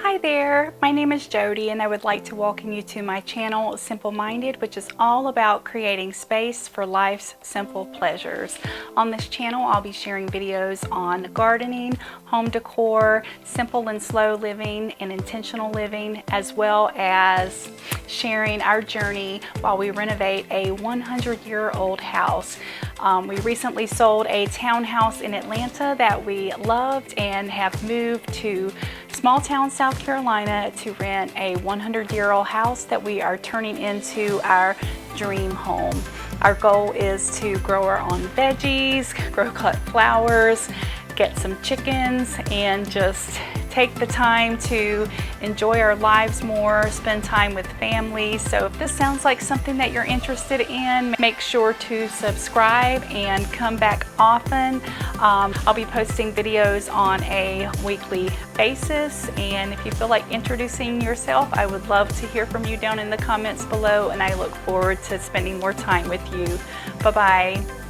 Hi there, my name is Jody and I would like to welcome you to my channel Simple Minded, which is all about creating space for life's simple pleasures. On this channel I'll be sharing videos on gardening, home decor, simple and slow living and intentional living, as well as sharing our journey while we renovate a 100-year-old house. We recently sold a townhouse in Atlanta that we loved and have moved to small town South Carolina to rent a 100-year-old house that we are turning into our dream home. Our goal is to grow our own veggies, grow cut flowers, get some chickens, and just take the time to enjoy our lives more, spend time with family. So if this sounds like something that you're interested in, make sure to subscribe and come back often. I'll be posting videos on a weekly basis, and if you feel like introducing yourself, I would love to hear from you down in the comments below, and I look forward to spending more time with you. Bye-bye.